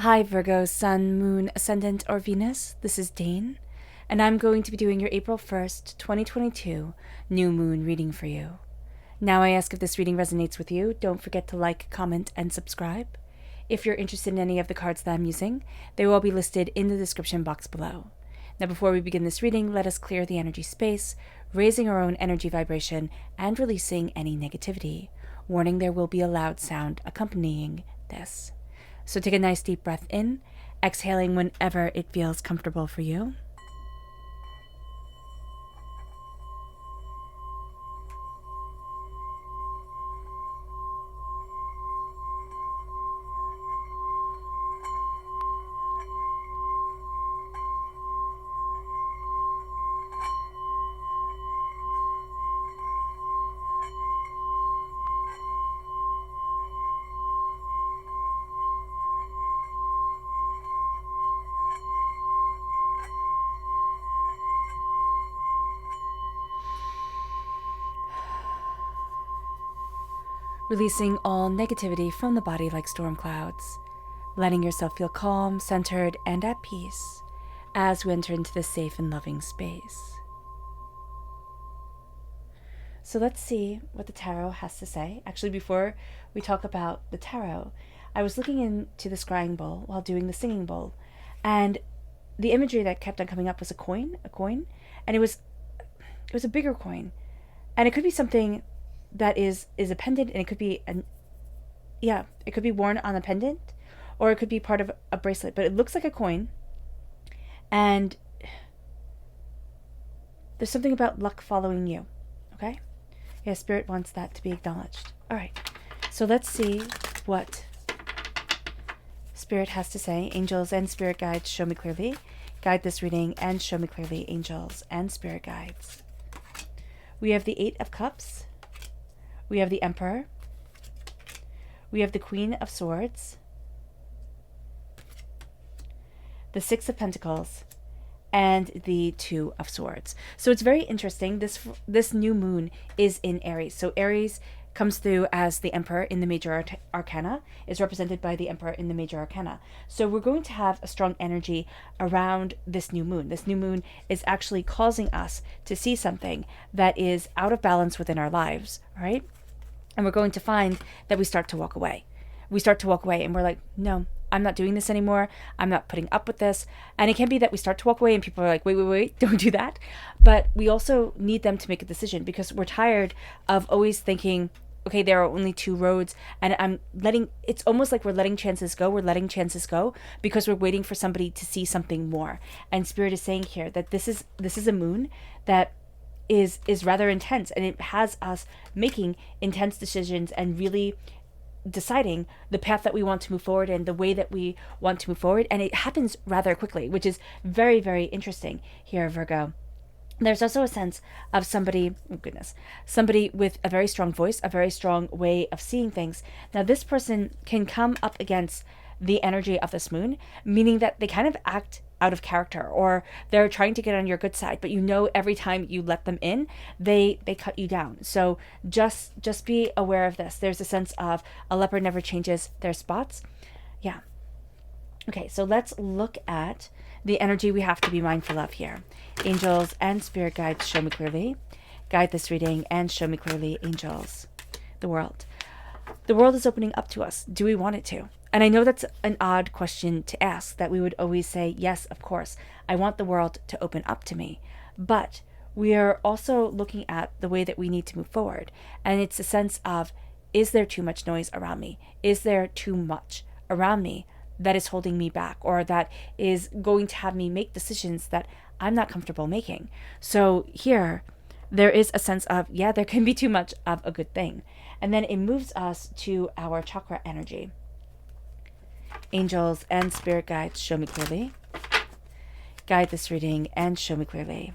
Hi Virgo, Sun, Moon, Ascendant, or Venus. This is Dane, and I'm going to be doing your April 1st, 2022 New Moon reading for you. Now I ask if this reading resonates with you, don't forget to like, comment, and subscribe. If you're interested in any of the cards that I'm using, they will all be listed in the description box below. Now before we begin this reading, let us clear the energy space, raising our own energy vibration and releasing any negativity. Warning, there will be a loud sound accompanying this. So take a nice deep breath in, exhaling whenever it feels comfortable for you. Releasing all negativity from the body like storm clouds, letting yourself feel calm, centered, and at peace as we enter into this safe and loving space. So let's see what the tarot has to say. Actually, before we talk about the tarot, I was looking into the scrying bowl while doing the singing bowl, and the imagery that kept on coming up was a coin, and it was a bigger coin, and it could be something that is a pendant, and it could be it could be worn on a pendant, or it could be part of a bracelet, but it looks like a coin, and there's something about luck following you. Okay, yeah, Spirit wants that to be acknowledged. All right, so let's see what Spirit has to say. Angels and Spirit guides, show me clearly. Guide this reading and show me clearly, angels and Spirit guides. We have the 8 of Cups. We have the Emperor. We have the Queen of Swords. The 6 of Pentacles. And the 2 of Swords. So it's very interesting. This new moon is in Aries. So Aries comes through as the Emperor in the major arcana, is represented by the Emperor in the major arcana. So we're going to have a strong energy around this new moon. This new moon is actually causing us to see something that is out of balance within our lives, right? And we're going to find that we start to walk away. We start to walk away and we're like, no, I'm not doing this anymore. I'm not putting up with this. And it can be that we start to walk away and people are like, wait, don't do that. But we also need them to make a decision because we're tired of always thinking, okay, there are only 2 roads, and it's almost like we're letting chances go. We're letting chances go because we're waiting for somebody to see something more. And Spirit is saying here that this is a moon that is rather intense, and it has us making intense decisions and really deciding the path that we want to move forward in, the way that we want to move forward, and it happens rather quickly, which is very, very interesting here, Virgo. There's also a sense of somebody with a very strong voice, a very strong way of seeing things. Now, this person can come up against the energy of this moon, meaning that they kind of act out of character, or they're trying to get on your good side, but you know every time you let them in, they cut you down. So just be aware of this. There's a sense of a leopard never changes their spots. Yeah. Okay, so let's look at the energy we have to be mindful of here. Angels and Spirit guides, show me clearly. Guide this reading and show me clearly, angels. The world. The world is opening up to us. Do we want it to? And I know that's an odd question to ask, that we would always say, yes, of course, I want the world to open up to me. But we are also looking at the way that we need to move forward. And it's a sense of, is there too much noise around me? Is there too much around me that is holding me back, or that is going to have me make decisions that I'm not comfortable making? So here, there is a sense of, yeah, there can be too much of a good thing. And then it moves us to our chakra energy. Angels and Spirit guides, show me clearly. Guide this reading and show me clearly.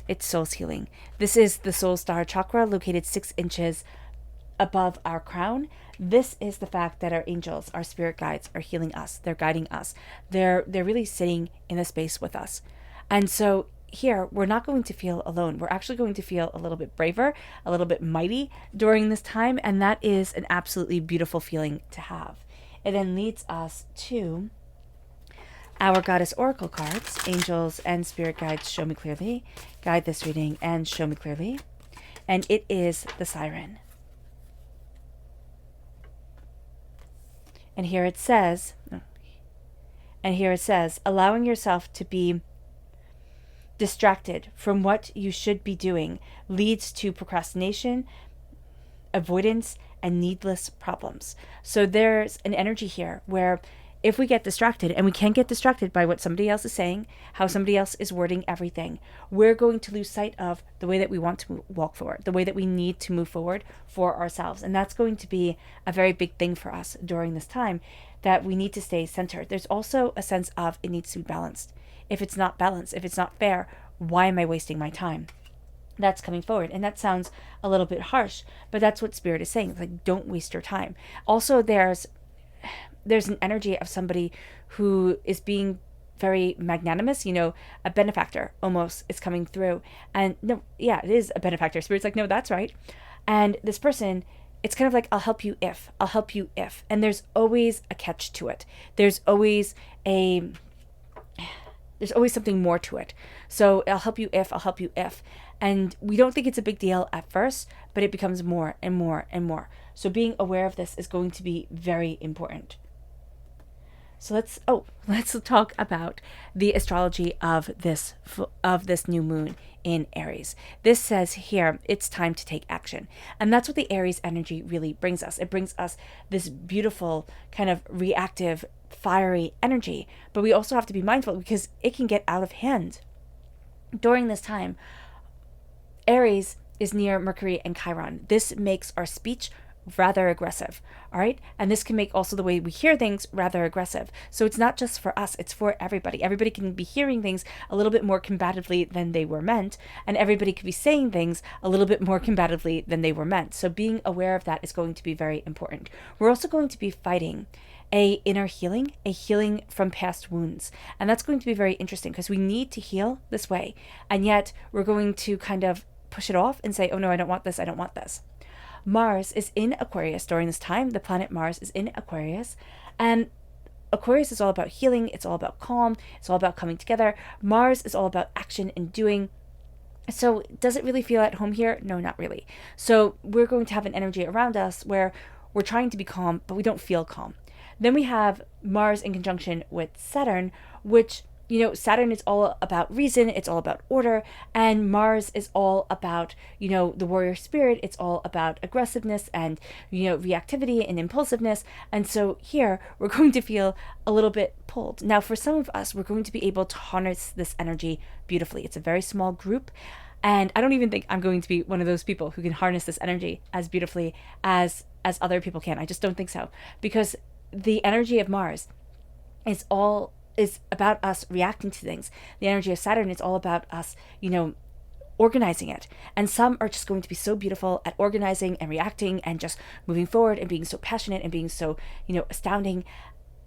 It's soul's healing. This is the soul star chakra located 6 inches above our crown. This is the fact that our angels, our spirit guides, are healing us. They're guiding us. They're really sitting in a space with us. And so here, we're not going to feel alone. We're actually going to feel a little bit braver, a little bit mighty during this time. And that is an absolutely beautiful feeling to have. It then leads us to Our Goddess Oracle cards, angels and spirit guides, show me clearly. Guide this reading and show me clearly. And it is the Siren. And here it says, allowing yourself to be distracted from what you should be doing leads to procrastination, avoidance, and needless problems. So there's an energy here where if we get distracted, and we can't get distracted by what somebody else is saying, how somebody else is wording everything, we're going to lose sight of the way that we want to walk forward, the way that we need to move forward for ourselves. And that's going to be a very big thing for us during this time, that we need to stay centered. There's also a sense of it needs to be balanced. If it's not balanced, if it's not fair, why am I wasting my time? That's coming forward. And that sounds a little bit harsh, but that's what Spirit is saying. It's like, don't waste your time. Also, there's an energy of somebody who is being very magnanimous, a benefactor almost is coming through. And no, yeah, it is a benefactor. Spirit's like, no, that's right. And this person, it's kind of like, I'll help you if. And there's always a catch to it. There's always something more to it. So I'll help you if. And we don't think it's a big deal at first, but it becomes more and more and more. So being aware of this is going to be very important. So let's talk about the astrology of this new moon in Aries. This says here, it's time to take action. And that's what the Aries energy really brings us. It brings us this beautiful kind of reactive, fiery energy. But we also have to be mindful because it can get out of hand. During this time, Aries is near Mercury and Chiron. This makes our speech rather aggressive, all right? And this can make also the way we hear things rather aggressive. So it's not just for us, it's for everybody. Everybody can be hearing things a little bit more combatively than they were meant, and everybody could be saying things a little bit more combatively than they were meant. So being aware of that is going to be very important. We're also going to be fighting a inner healing, a healing from past wounds. And that's going to be very interesting because we need to heal this way. And yet we're going to kind of push it off and say, oh no, I don't want this. Mars is in Aquarius during this time. The planet Mars is in Aquarius. And Aquarius is all about healing. It's all about calm. It's all about coming together. Mars is all about action and doing. So does it really feel at home here? No, not really. So we're going to have an energy around us where we're trying to be calm, but we don't feel calm. Then we have Mars in conjunction with Saturn, which, Saturn is all about reason, it's all about order, and Mars is all about, the warrior spirit, it's all about aggressiveness and, reactivity and impulsiveness. And so here, we're going to feel a little bit pulled. Now, for some of us, we're going to be able to harness this energy beautifully. It's a very small group, and I don't even think I'm going to be one of those people who can harness this energy as beautifully as other people can. I just don't think so, because the energy of Mars is about us reacting to things. The energy of Saturn is all about us, organizing it. And some are just going to be so beautiful at organizing and reacting and just moving forward and being so passionate and being so, astounding.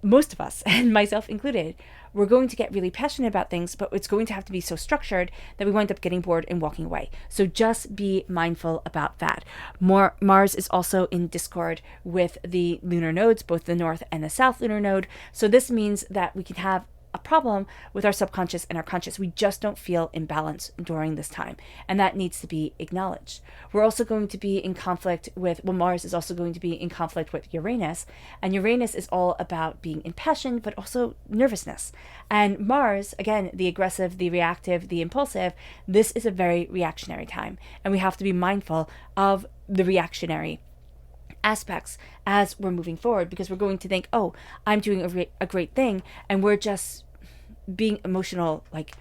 Most of us, and myself included, we're going to get really passionate about things, but it's going to have to be so structured that we wind up getting bored and walking away. So just be mindful about that. Mars is also in discord with the lunar nodes, both the north and the south lunar node. So this means that we can have a problem with our subconscious and our conscious. We just don't feel in balance during this time, and that needs to be acknowledged. We're also going to be in conflict with, Mars is also going to be in conflict with Uranus, and Uranus is all about being impassioned, but also nervousness. And Mars, again, the aggressive, the reactive, the impulsive, this is a very reactionary time, and we have to be mindful of the reactionary aspects as we're moving forward, because we're going to think, oh, I'm doing a great thing, and we're just being emotional, like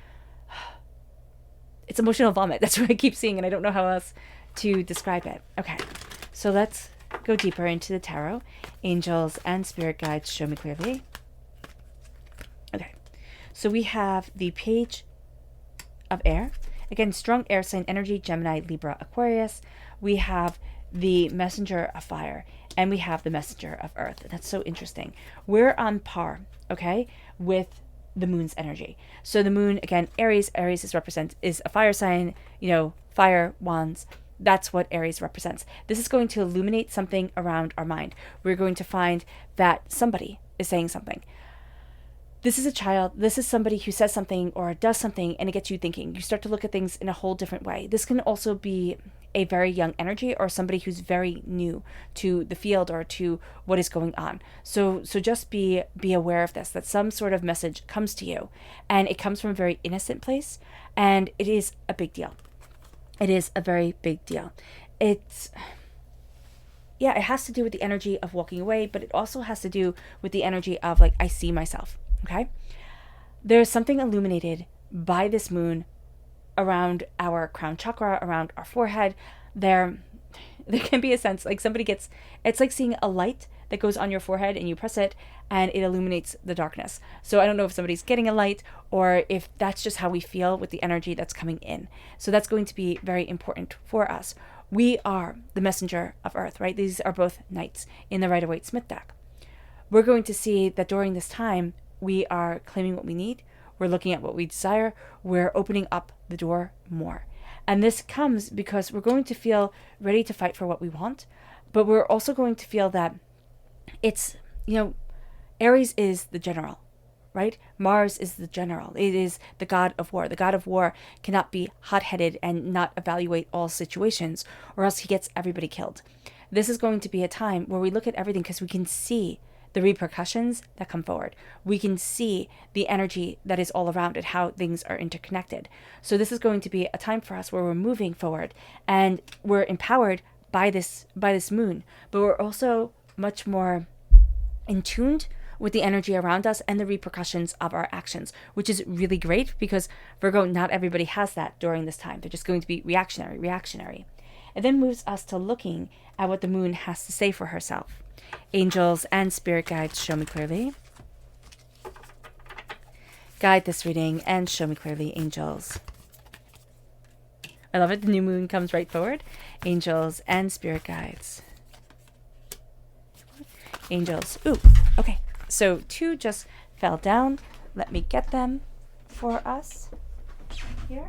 it's emotional vomit. That's what I keep seeing, and I don't know how else to describe it. Okay, so let's go deeper into the tarot. Angels and spirit guides, show me clearly. Okay, so we have the Page of Air. Again, strong air sign energy, Gemini, Libra, Aquarius. We have the Messenger of Fire, and we have the Messenger of Earth. That's so interesting. We're on par, okay, with the moon's energy. So the moon, again, Aries is a fire sign, fire, wands. That's what Aries represents. This is going to illuminate something around our mind. We're going to find that somebody is saying something. This is a child. This is somebody who says something or does something and it gets you thinking. You start to look at things in a whole different way. This can also be a very young energy or somebody who's very new to the field or to what is going on. So just be aware of this, that some sort of message comes to you and it comes from a very innocent place, and it is a big deal. It is a very big deal. It has to do with the energy of walking away, but it also has to do with the energy of like, I see myself. Okay? There's something illuminated by this moon around our crown chakra, around our forehead. There can be a sense like it's like seeing a light that goes on your forehead and you press it and it illuminates the darkness. So I don't know if somebody's getting a light or if that's just how we feel with the energy that's coming in. So that's going to be very important for us. We are the messenger of Earth, right? These are both knights in the Rider-Waite-Smith deck. We're going to see that during this time, we are claiming what we need. We're looking at what we desire. We're opening up the door more. And this comes because we're going to feel ready to fight for what we want, but we're also going to feel that it's, Aries is the general, right? Mars is the general. It is the god of war. The god of war cannot be hot-headed and not evaluate all situations, or else he gets everybody killed. This is going to be a time where we look at everything because we can see the repercussions that come forward. We can see the energy that is all around it, how things are interconnected. So this is going to be a time for us where we're moving forward and we're empowered by this moon, but we're also much more in tune with the energy around us and the repercussions of our actions, which is really great because Virgo, not everybody has that during this time. They're just going to be reactionary. It then moves us to looking at what the moon has to say for herself. Angels and spirit guides, show me clearly. Guide this reading and show me clearly, angels. I love it. The new moon comes right forward. Angels and spirit guides. Angels. Ooh, okay. So 2 just fell down. Let me get them for us here.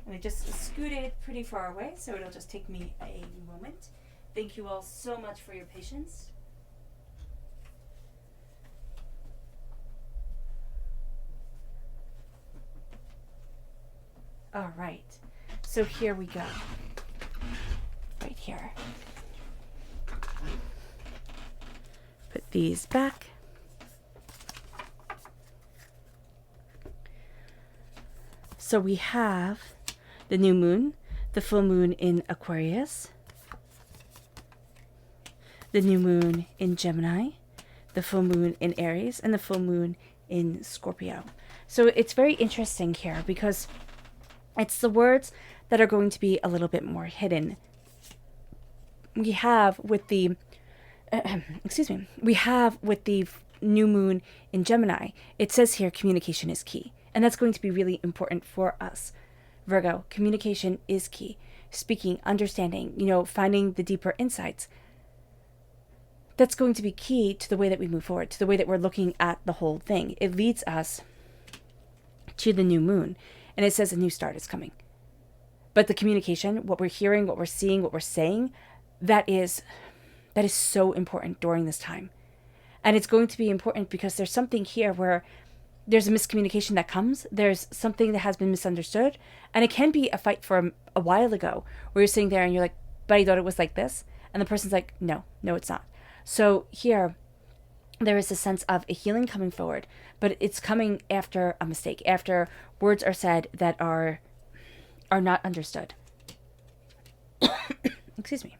And they just scooted pretty far away, so it'll just take me a moment. Thank you all so much for your patience. All right, so here we go. Right here. Put these back. So we have the new moon, the full moon in Aquarius, the new moon in Gemini, the full moon in Aries, and the full moon in Scorpio. So it's very interesting here because it's the words that are going to be a little bit more hidden. We have with the new moon in Gemini, it says here communication is key. And that's going to be really important for us. Virgo, communication is key. Speaking, understanding, finding the deeper insights. That's going to be key to the way that we move forward, to the way that we're looking at the whole thing. It leads us to the new moon. And it says a new start is coming. But the communication, what we're hearing, what we're seeing, what we're saying, that is so important during this time. And it's going to be important because there's something here where there's a miscommunication that comes. There's something that has been misunderstood. And it can be a fight from a while ago where you're sitting there and you're like, but I thought it was like this. And the person's like, no, it's not. So here, there is a sense of a healing coming forward, but it's coming after a mistake, after words are said that are not understood. Excuse me.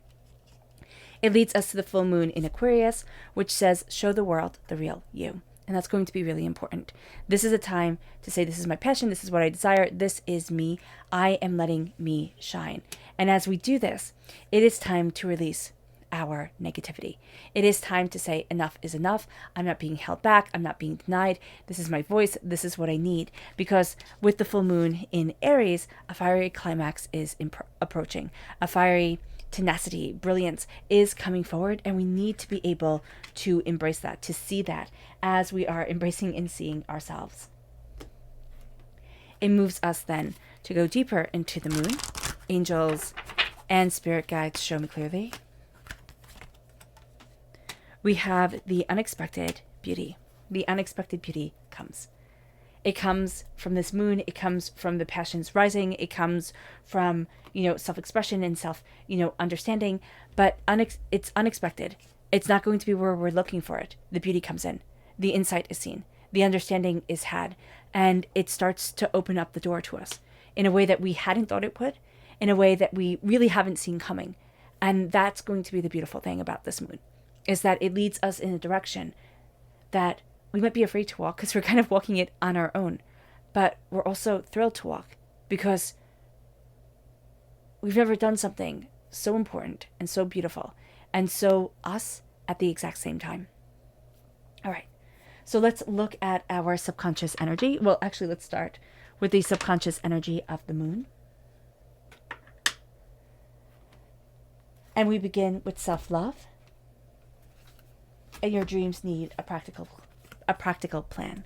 It leads us to the full moon in Aquarius, which says, show the world the real you. And that's going to be really important. This is a time to say, this is my passion. This is what I desire. This is me. I am letting me shine. And as we do this, it is time to release our negativity. It is time to say enough is enough. I'm not being held back. I'm not being denied. This is my voice. This is what I need. Because with the full moon in Aries, a fiery climax is approaching. A fiery tenacity, brilliance is coming forward, and we need to be able to embrace that, to see that as we are embracing and seeing ourselves. It moves us then to go deeper into the moon. Angels and spirit guides, show me clearly. We have the unexpected beauty. the unexpected beauty comes. It comes from this moon. It comes from the passions rising. It comes from, self-expression and understanding, but it's unexpected. It's not going to be where we're looking for it. The beauty comes in. The insight is seen. The understanding is had. And it starts to open up the door to us in a way that we hadn't thought it would, in a way that we really haven't seen coming. And that's going to be the beautiful thing about this moon, is that it leads us in a direction that we might be afraid to walk because we're kind of walking it on our own. But we're also thrilled to walk because we've never done something so important and so beautiful and so us at the exact same time. All right. So let's look at our subconscious energy. Well, actually, let's start with the subconscious energy of the moon. And we begin with self-love. And your dreams need a practical plan.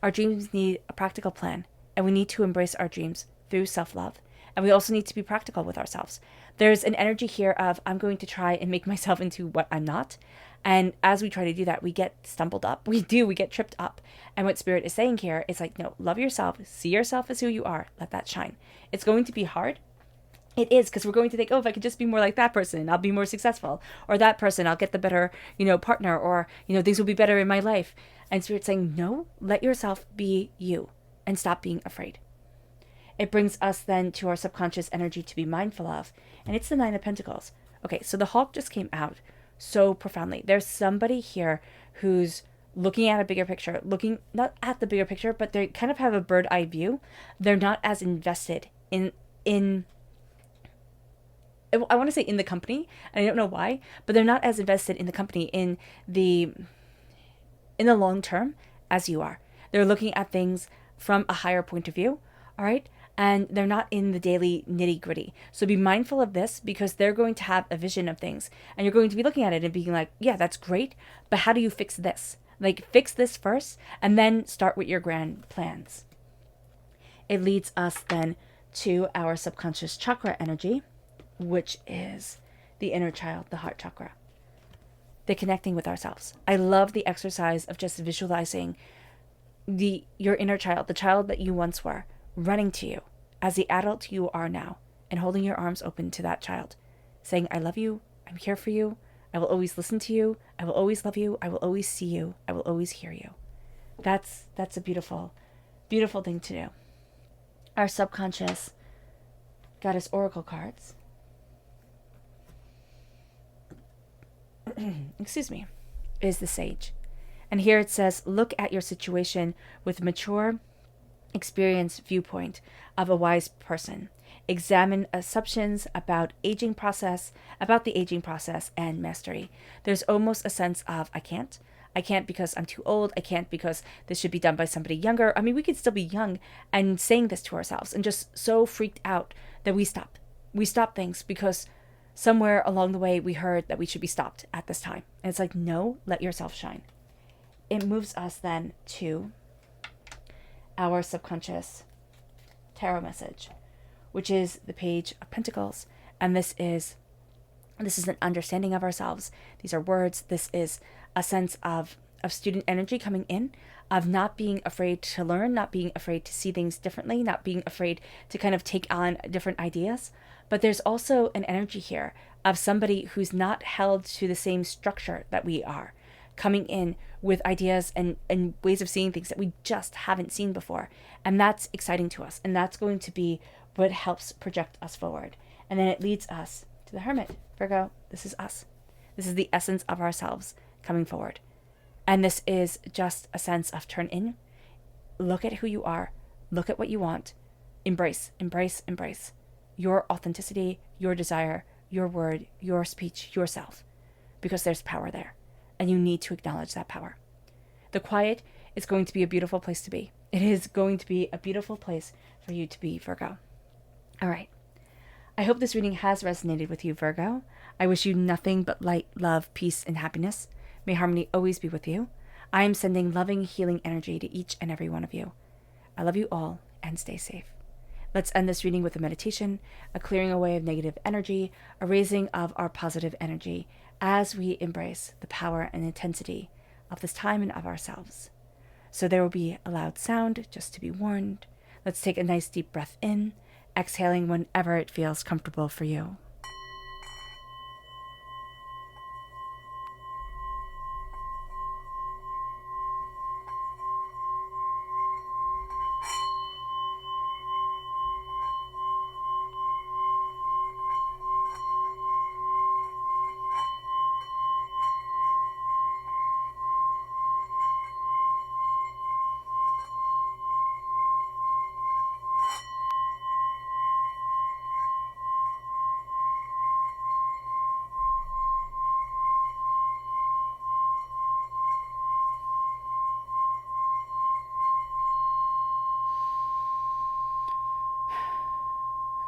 Our dreams need a practical plan, and we need to embrace our dreams through self-love. And we also need to be practical with ourselves. There's an energy here of, I'm going to try and make myself into what I'm not. And as we try to do that, we get stumbled up. We get tripped up. And what Spirit is saying here is like, no, love yourself. See yourself as who you are. Let that shine. It's going to be hard. It is, because we're going to think, oh, if I could just be more like that person, I'll be more successful. Or that person, I'll get the better, partner. Or, things will be better in my life. And Spirit's saying, no, let yourself be you and stop being afraid. It brings us then to our subconscious energy to be mindful of. And it's the Nine of Pentacles. Okay, so the Hawk just came out so profoundly. There's somebody here who's looking at a bigger picture, looking not at the bigger picture, but they kind of have a bird eye view. They're not as invested in I want to say in the company, and I don't know why, but they're not as invested in the company in the long term as you are. They're looking at things from a higher point of view, all right? And they're not in the daily nitty-gritty. So be mindful of this, because they're going to have a vision of things, and you're going to be looking at it and being like, yeah, that's great, but how do you fix this? Like, fix this first, and then start with your grand plans. It leads us then to our subconscious chakra energy, which is the inner child, the heart chakra. The connecting with ourselves. I love the exercise of just visualizing your inner child, the child that you once were, running to you as the adult you are now, and holding your arms open to that child, saying, I love you, I'm here for you, I will always listen to you, I will always love you, I will always see you, I will always hear you. That's a beautiful, beautiful thing to do. Our subconscious goddess oracle cards, excuse me, is the Sage. And here it says, look at your situation with mature, experienced viewpoint of a wise person. Examine assumptions about the aging process and mastery. There's almost a sense of, I can't because I'm too old. I can't because this should be done by somebody younger. I mean, we could still be young and saying this to ourselves and just so freaked out that we stop. We stop things because somewhere along the way we heard that we should be stopped at this time. And it's like, no, let yourself shine. It moves us then to our subconscious tarot message, which is the Page of Pentacles. And this is an understanding of ourselves. These are words. This is a sense of student energy coming in, of not being afraid to learn, not being afraid to see things differently, not being afraid to kind of take on different ideas. But there's also an energy here of somebody who's not held to the same structure that we are, coming in with ideas and ways of seeing things that we just haven't seen before. And that's exciting to us. And that's going to be what helps project us forward. And then it leads us to the Hermit. Virgo, this is us. This is the essence of ourselves coming forward. And this is just a sense of turn in, look at who you are, look at what you want, embrace, embrace, embrace your authenticity, your desire, your word, your speech, yourself, because there's power there. And you need to acknowledge that power. The quiet is going to be a beautiful place to be. It is going to be a beautiful place for you to be, Virgo. All right. I hope this reading has resonated with you, Virgo. I wish you nothing but light, love, peace, and happiness. May harmony always be with you. I am sending loving, healing energy to each and every one of you. I love you all, and stay safe. Let's end this reading with a meditation, a clearing away of negative energy, a raising of our positive energy as we embrace the power and intensity of this time and of ourselves. So there will be a loud sound, just to be warned. Let's take a nice deep breath in, exhaling whenever it feels comfortable for you.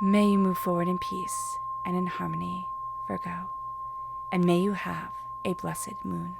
May you move forward in peace and in harmony, Virgo, and may you have a blessed moon.